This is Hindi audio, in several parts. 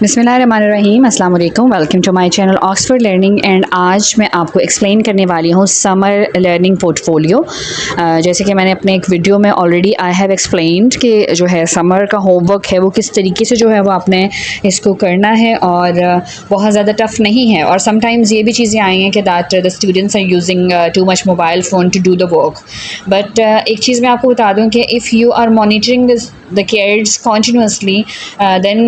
बिस्मिल्लाहिर्रहमानिर्रहीम, अस्सलाम वालेकुम। Welcome to my channel Oxford learning. And आज मैं आपको एक्सप्लेन करने वाली हूँ समर लर्निंग पोर्टफोलियो। जैसे कि मैंने अपने एक वीडियो में ऑलरेडी आई हैव एक्सप्लेन्ड कि जो है समर का होमवर्क है वो किस तरीके से जो है वो आपने इसको करना है और बहुत ज़्यादा टफ़ नहीं है। और समटाइम्स ये भी चीज़ें आई हैं कि that the students are using too much mobile phone to do the work. But एक चीज़ मैं आपको बता दूँ कि if you are monitoring the kids continuously, then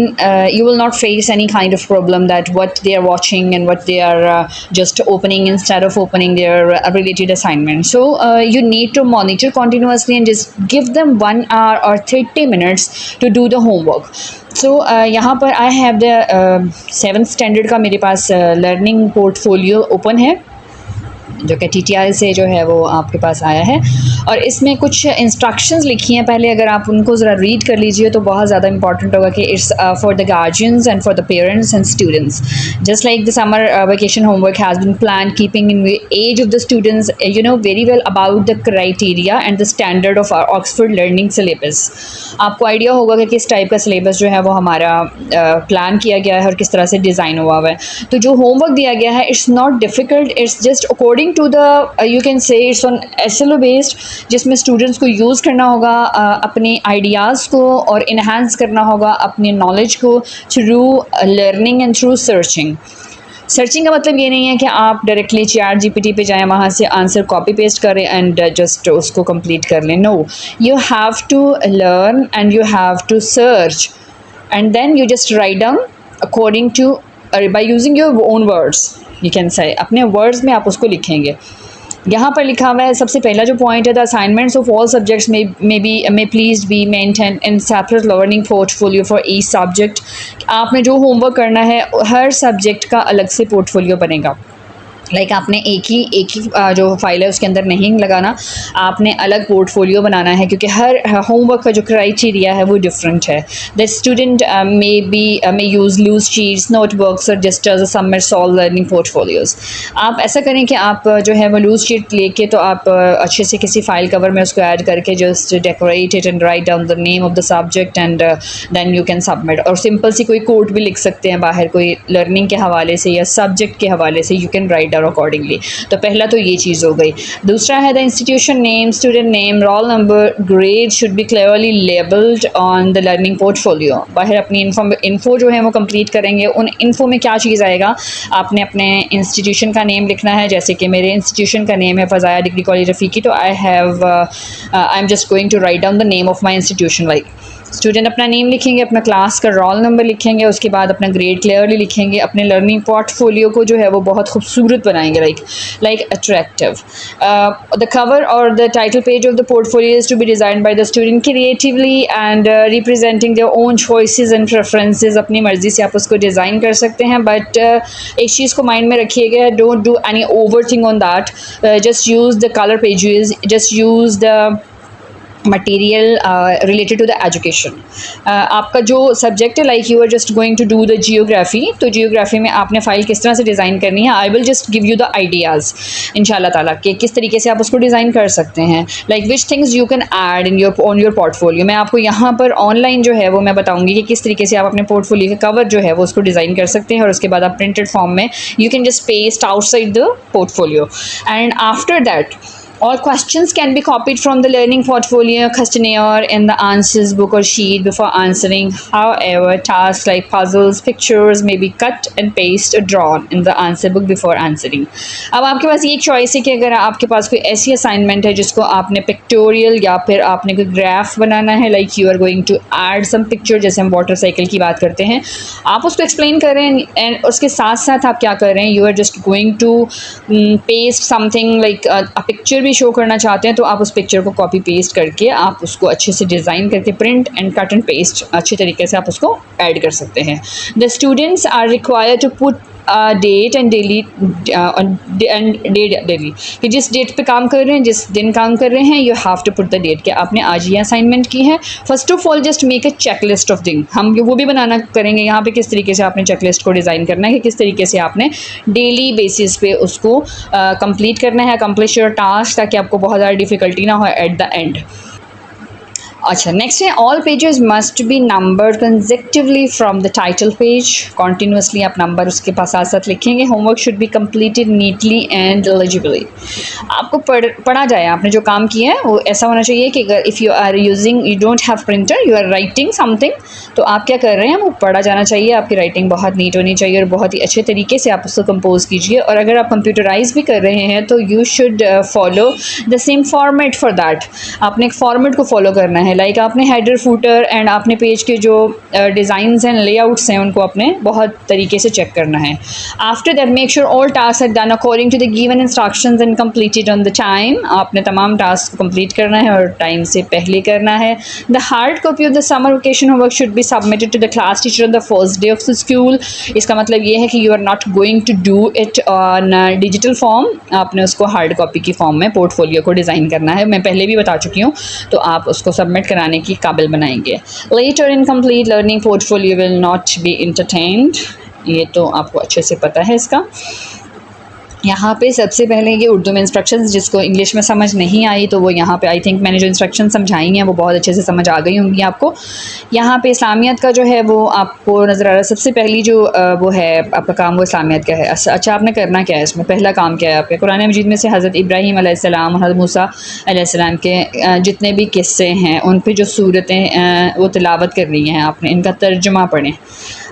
you will not face any kind of problem that what they are watching and what they are just opening instead of opening their related assignment. So you need to monitor continuously and just give them 1 hour or 30 minutes to do the homework. So यहाँ पर I have the 7th standard का मेरे पास learning portfolio open है, जो कि TTI से जो है वो आपके पास आया है। और इसमें कुछ इंस्ट्रक्शंस लिखी हैं, पहले अगर आप उनको ज़रा रीड कर लीजिए तो बहुत ज़्यादा इंपॉर्टेंट होगा कि it's for the guardians and for the parents and students. Just like the summer vacation homework has been plan keeping in age of the students, you know very well about the criteria and the standard of Oxford learning syllabus. आपको आइडिया होगा कि किस टाइप का सिलेबस जो है वो हमारा प्लान किया गया है और किस तरह से डिज़ाइन हुआ है। तो जो होमवर्क दिया गया है it's not difficult, it's just according to the you can say it's on SLO based, जिसमें स्टूडेंट्स को यूज़ करना होगा अपने आइडियाज़ को और इन्हांस करना होगा अपनी नॉलेज को through learning and through searching. Searching का मतलब ये नहीं है कि आप डायरेक्टली ChatGPT पे जाएं, वहाँ से आंसर कॉपी पेस्ट करें एंड जस्ट उसको कंप्लीट कर लें। No, you have to learn and you have to search and then you just write down according to by using your own words. You can say अपने वर्ड्स में आप उसको लिखेंगे। यहाँ पर लिखा हुआ है सबसे पहला जो पॉइंट है, the assignments of all subjects may please be maintain in separate learning portfolio for each subject. आपने जो होमवर्क करना है हर सब्जेक्ट का अलग से पोर्टफोलियो बनेगा। लाइक आपने एक ही जो फाइल है उसके अंदर नहीं लगाना, आपने अलग पोर्टफोलियो बनाना है, क्योंकि हर होमवर्क का जो क्राइटेरिया है वो डिफरेंट है। The student may use loose sheets, notebooks और just as a summer solve learning portfolios. आप ऐसा करें कि आप जो है वो लूज शीट लेके तो आप अच्छे से किसी फाइल कवर में उसको ऐड करके just decorate it and write down the name of the subject and then you can submit. और सिंपल सी कोई कोट भी लिख सकते हैं बाहर, कोई लर्निंग के हवाले से या सब्जेक्ट के हवाले से, यू कैन राइट अकॉर्डिंगली। तो पहला तो ये चीज़ हो गई। दूसरा है the institution name, student name, roll number, grade should be clearly labelled on the learning portfolio. बाहर अपनी इन्फो जो है वो कंप्लीट करेंगे। उन इन्फो में क्या चीज़ आएगा, आपने अपने इंस्टीट्यूशन का नेम लिखना है। जैसे कि मेरे इंस्टीट्यूशन का नेम है फ़ज़ाया डिग्री कॉलेज रफ़ीकी, तो I am just going to write down the name of my institution. Like student अपना नेम लिखेंगे, अपना क्लास का रोल नंबर लिखेंगे, उसके बाद अपना ग्रेड क्लियरली लिखेंगे। अपने लर्निंग पोर्टफोलियो को जो है वो बहुत खूबसूरत बनाएंगे, लाइक अट्रैक्टिव। द कवर और the title page of the portfolio is to be design by the student creatively and representing their own choices and preferences. अपनी मर्ज़ी से आप उसको डिज़ाइन कर सकते हैं, बट एक चीज़ को माइंड में रखिएगा, don't do any over thing on that. Just use the colour pages, just use the material related to the education. आपका जो सब्जेक्ट है, like you are just going to do the geography, तो जियोग्राफी में आपने फ़ाइल किस तरह से डिज़ाइन करनी है, I will just give you the ideas इंशाल्लाह ताला कि किस तरीके से आप उसको डिज़ाइन कर सकते हैं। Like which things you can add in on your portfolio. मैं आपको यहाँ पर ऑनलाइन जो है वो मैं बताऊँगी कि किस तरीके से आप अपने पोर्टफोलियो के कवर जो है वो उसको डिज़ाइन कर सकते हैं। और उसके बाद आप प्रिंटेड फॉर्म में you can just paste outside the portfolio and after that all questions can be copied from the learning portfolio questionnaire in the answers book or sheet before answering. However, tasks like puzzles, pictures may be cut and pasted or drawn in the answer book before answering. अब आपके पास ये एक चॉइस है कि अगर आपके पास कोई ऐसी असाइनमेंट है जिसको आपने पिक्टोरियल या फिर आपने कोई ग्राफ बनाना है, like you are going to add some picture, जैसे हम वाटर साइकिल की बात करते हैं, आप उसको एक्सप्लेन कर रहे हैं एंड उसके साथ साथ आप क्या कर रहे हैं, you are just going to paste something like a picture भी शो करना चाहते हैं, तो आप उस पिक्चर को कॉपी पेस्ट करके आप उसको अच्छे से डिज़ाइन करके print and cut and paste अच्छे तरीके से आप उसको ऐड कर सकते हैं। The students are required to put date and daily daily, कि जिस डेट पे काम कर रहे हैं, जिस दिन काम कर रहे हैं, you have to put the date कि आपने आज ये असाइनमेंट की है। First of all just make a checklist of thing, हम वो भी बनाना करेंगे यहाँ पे किस तरीके से आपने चेकलिस्ट को डिज़ाइन करना है कि किस तरीके से आपने डेली बेसिस पे उसको कंप्लीट करना है, अकम्प्लिश योर टास्क, ताकि आपको बहुत ज़्यादा डिफ़िकल्टी ना हो एट द एंड। अच्छा, नेक्स्ट है all pages must be numbered consecutively from the title page. Continuously आप नंबर उसके पास साथ साथ लिखेंगे। Homework should be completed neatly and eligibly. आपको पढ़ा जाए, आपने जो काम किया है वो ऐसा होना चाहिए कि अगर if you are using, you don't have printer, you are writing something, तो आप क्या कर रहे हैं वो पढ़ा जाना चाहिए। आपकी राइटिंग बहुत नीट होनी चाहिए और बहुत ही अच्छे तरीके से आप उसको कंपोज कीजिए। और अगर आप कंप्यूटराइज भी कर रहे हैं तो you should follow the same format for that. आपने एक फॉर्मेट को फॉलो करना है। लाइक आपने हेडर, फूटर एंड आपने पेज के जो डिज़ाइंस एंड लेआउट्स हैं उनको आपने बहुत तरीके से चेक करना है। After that make sure all task are done according to the given instructions and completed on the time. आपने तमाम टास्क को कंप्लीट करना है और टाइम से पहले करना है। The hard copy of the summer vacation homework should be submitted to the class teacher on the first day of the school. इसका मतलब ये है कि you are not going to do it on digital form, आपने उसको हार्ड कॉपी की फॉर्म में पोर्टफोलियो को डिज़ाइन करना है। मैं पहले भी बता चुकी हूँ, तो आप उसको सबमिट कराने की काबिल बनाएंगे। Later incomplete learning portfolio will not be entertained, ये तो आपको अच्छे से पता है इसका। यहाँ पे सबसे पहले ये उर्दू में इंस्ट्रक्शंस, जिसको इंग्लिश में समझ नहीं आई तो वो यहाँ पे आई थिंक मैंने जो इंस्ट्रक्शन समझाई हैं वो बहुत अच्छे से समझ आ गई होंगी आपको। यहाँ पे इस्लामियत का जो है वो आपको नज़र आ रहा है। सबसे पहली जो वो है आपका काम, वो इस्लामियत का है। अच्छा, आपने करना क्या है इसमें, पहला काम क्या है आपका, कुरान मजीद में से हज़रत इब्राहीम अलैहिस्सलाम और हज़रत मूसा अलैहिस्सलाम के जितने भी किस्से हैं उन पर जो सूरतें वो तिलावत कर रही हैं, आपने इनका तर्जुमा पढ़ें।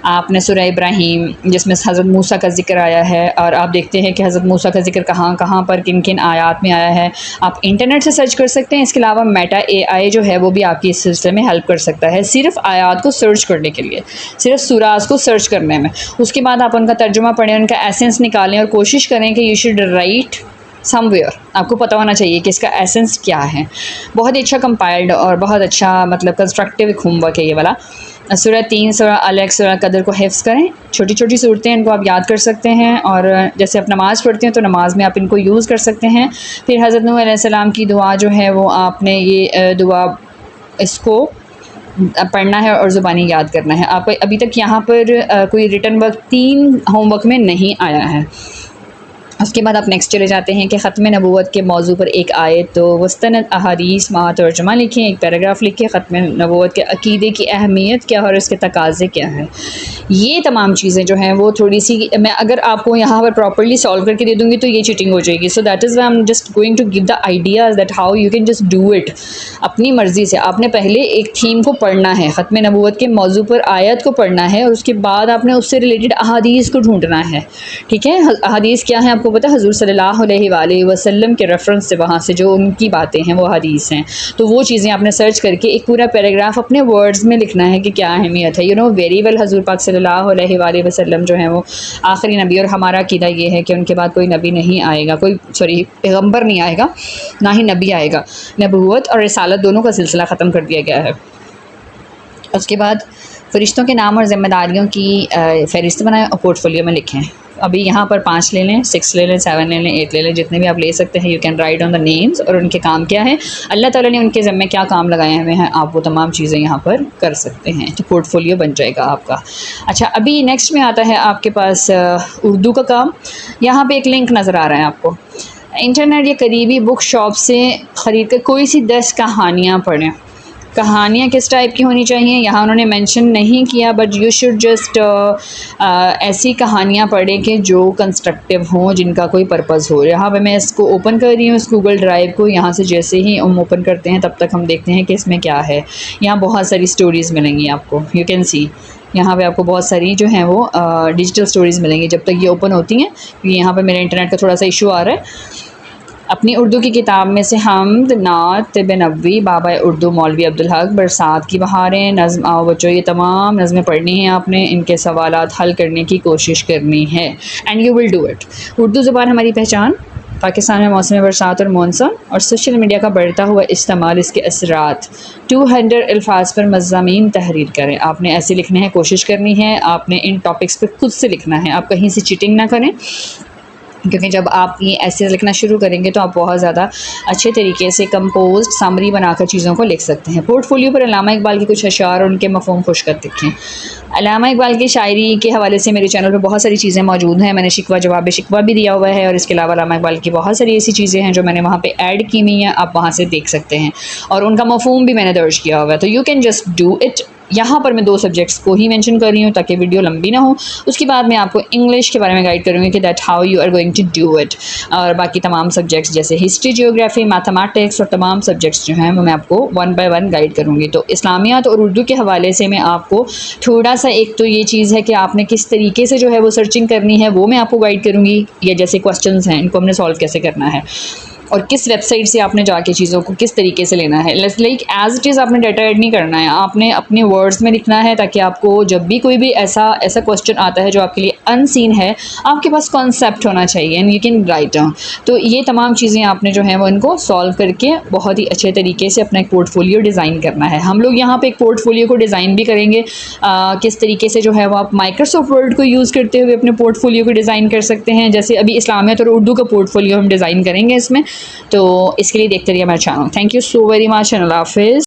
आपने सूरह इब्राहीम जिसमें हज़रत मूसा का ज़िक्र आया है, और आप देखते हैं कि हज़रत मूसा का ज़िक्र कहाँ कहाँ पर किन किन आयात में आया है, आप इंटरनेट से सर्च कर सकते हैं। इसके अलावा मेटा AI जो है वो भी आपकी इस सिलसिले में हेल्प कर सकता है, सिर्फ आयात को सर्च करने के लिए, सिर्फ सूराज को सर्च करने में। उसके बाद आप उनका तर्जुमा पढ़ें, उनका एसेंस निकालें और कोशिश करें कि यू शुड राइट समवेयर। आपको पता होना चाहिए कि इसका एसेंस क्या है। बहुत ही अच्छा कंपाइल्ड और बहुत अच्छा मतलब कंस्ट्रक्टिव होमवर्क है ये वाला। सूरह 3, सूरह अलग, सूरह कदर को हिफ्ज़ करें। छोटी छोटी सूरतें, इनको आप याद कर सकते हैं और जैसे आप नमाज़ पढ़ते हैं तो नमाज में आप इनको यूज़ कर सकते हैं। फिर हज़रत नूह अलैहिस्सलाम की दुआ जो है वो आपने ये दुआ इसको पढ़ना है और ज़ुबानी याद करना है। आपको अभी तक यहाँ पर कोई रिटन वर्क 3 होमवर्क में नहीं आया है। उसके बाद आप नेक्स्ट चले जाते हैं कि ख़त्म नबूवत के मौजू पर एक आयत, तो वस्तनद अहादीस माह तर्जुमा लिखें, एक पैराग्राफ लिखें, ख़त्म नबूवत के अक़ीदे की अहमियत क्या है और इसके तकाज़े क्या है। ये तमाम चीज़ें जो हैं वो थोड़ी सी मैं अगर आपको यहाँ पर प्रॉपर्ली सॉल्व करके दे दूँगी तो ये चीटिंग हो जाएगी। So that is why I am just going to give the ideas that how you can just do it अपनी मर्ज़ी से। आपने पहले एक थीम को पढ़ना है, ख़त्म नबूवत के मौजू पर आयत को पढ़ना है, और उसके बाद आपने उससे रिलेटेड अहादीस को ढूँढना है। ठीक है, अहादीस क्या है आपको पता है, हुज़ूर सल्लल्लाहु अलैहि वसल्लम के रेफरेंस से वहाँ से जो उनकी बातें हैं वो हदीस हैं, तो वो चीज़ें आपने सर्च करके एक पूरा पैराग्राफ अपने वर्ड्स में लिखना है कि क्या अहमियत है। यू नो वेरी वेल, हज़ूर पाक सल्लल्लाहु अलैहि वसल्लम जो हैं वो आखिरी नबी, और हमारा अक़ीदा ये है कि उनके बाद कोई नबी नहीं आएगा, कोई पैगम्बर नहीं आएगा, ना ही नबी आएगा। नबूवत और रिसालत दोनों का सिलसिला ख़त्म कर दिया गया है। उसके बाद फ़रिश्तों के नाम और ज़िम्मेदारियों की फ़हरिस्त बनाएं और पोर्टफोलियो में लिखें। अभी यहाँ पर 5 ले लें, 6 ले लें, 7 ले लें, 8 ले लें, जितने भी आप ले सकते हैं। You can write on the names और उनके काम क्या है, अल्लाह ताला ने उनके ज़िम्मे क्या काम लगाए हुए हैं, आप वो तमाम चीज़ें यहाँ पर कर सकते हैं, तो पोर्टफोलियो बन जाएगा आपका। अच्छा, अभी नेक्स्ट में आता है आपके पास उर्दू का काम। यहाँ पर एक लिंक नज़र आ रहा है आपको, इंटरनेट या करीबी बुक शॉप से ख़रीद कर कोई सी 10 कहानियाँ पढ़ें। कहानियाँ किस टाइप की होनी चाहिए यहाँ उन्होंने मेंशन नहीं किया, बट यू शुड जस्ट ऐसी कहानियाँ पढ़ें कि जो कंस्ट्रक्टिव हों, जिनका कोई पर्पज़ हो। यहाँ पे मैं इसको ओपन कर रही हूँ, इस गूगल ड्राइव को। यहाँ से जैसे ही हम ओपन करते हैं तब तक हम देखते हैं कि इसमें क्या है। यहाँ बहुत सारी स्टोरीज़ मिलेंगी आपको, यू कैन सी यहाँ पे आपको बहुत सारी जो हैं वो डिजिटल स्टोरीज़ मिलेंगी जब तक ये ओपन होती हैं, क्योंकि यहाँ पर मेरे इंटरनेट का थोड़ा सा इशू आ रहा है। अपनी उर्दू की किताब में से हमद, नात, तिब नबवी, बाबा उर्दू मौलवी अब्दुल हक, बरसात की बहारें, नज़्म, आओ बच्चों, ये तमाम नज़में पढ़नी हैं आपने। इनके सवालात हल करने की कोशिश करनी है and you will do it. Urdu ज़ुबान हमारी पहचान, पाकिस्तान में मौसम बरसात और मानसून और सोशल मीडिया का बढ़ता हुआ इस्तेमाल, इसके असरात। 200 अल्फाज पर मज़ामीन तहरीर करें। आपने ऐसे लिखने हैं, कोशिश करनी है आपने इन टॉपिक्स पर खुद से लिखना है, आप कहीं से चीटिंग ना करें। क्योंकि जब आप ये ऐसे लिखना शुरू करेंगे तो आप बहुत ज़्यादा अच्छे तरीके से कंपोज्ड समरी बनाकर चीज़ों को लिख सकते हैं। पोर्टफोलियो पर अल्लामा इकबाल के कुछ अशार और उनके मफ़हूम खुश कर देखें। अल्लामा इकबाल की शायरी के हवाले से मेरे चैनल पे बहुत सारी चीज़ें मौजूद हैं। मैंने शिकवा जवाब शिकवा भी दिया हुआ है और इसके अलावा अल्लामा इकबाल की बहुत सारी ऐसी चीज़ें हैं जो मैंने वहाँ पे ऐड की हुई हैं, आप वहाँ से देख सकते हैं और उनका मफ़हूम भी मैंने दर्ज किया हुआ है। तो you can just do it. यहाँ पर मैं 2 सब्जेक्ट्स को ही मेंशन कर रही हूँ ताकि वीडियो लंबी ना हो। उसके बाद मैं आपको इंग्लिश के बारे में गाइड करूँगी कि that how you are going to do it, और बाकी तमाम सब्जेक्ट्स जैसे हिस्ट्री, जियोग्राफी, मैथमेटिक्स और तमाम सब्जेक्ट्स जो हैं वो मैं आपको 1 बाय 1 गाइड करूँगी। तो इस्लामियात और उर्दू के हवाले से मैं आपको थोड़ा सा, एक तो ये चीज़ है कि आपने किस तरीके से जो है वो सर्चिंग करनी है वो मैं आपको गाइड करूँगी, या जैसे क्वेश्चंस हैं इनको हमने सॉल्व कैसे करना है और किस वेबसाइट से आपने जाके चीज़ों को किस तरीके से लेना है। लाइक एज इट इज़ आपने डाटा ऐड नहीं करना है, आपने अपने वर्ड्स में लिखना है ताकि आपको जब भी कोई भी ऐसा क्वेश्चन आता है जो आपके लिए अनसीन है, आपके पास कॉन्सेप्ट होना चाहिए and you can write down. तो ये तमाम चीज़ें आपने जो है वो इनको सॉल्व करके बहुत ही अच्छे तरीके से अपना एक पोर्टफोलियो डिज़ाइन करना है। हम लोग यहाँ पर एक पोर्टफोलियो को डिज़ाइन भी करेंगे, किस तरीके से जो है वो आप माइक्रोसॉफ्ट वर्ड को यूज़ करते हुए अपने पोर्टफोलियो को डिज़ाइन कर सकते हैं। जैसे अभी इस्लामियत और उर्दू का पोर्टफोलियो हम डिज़ाइन करेंगे इसमें, तो इसके लिए देखते रहिए हमारा channel. Thank you so very much and अल्लाह हाफिज़।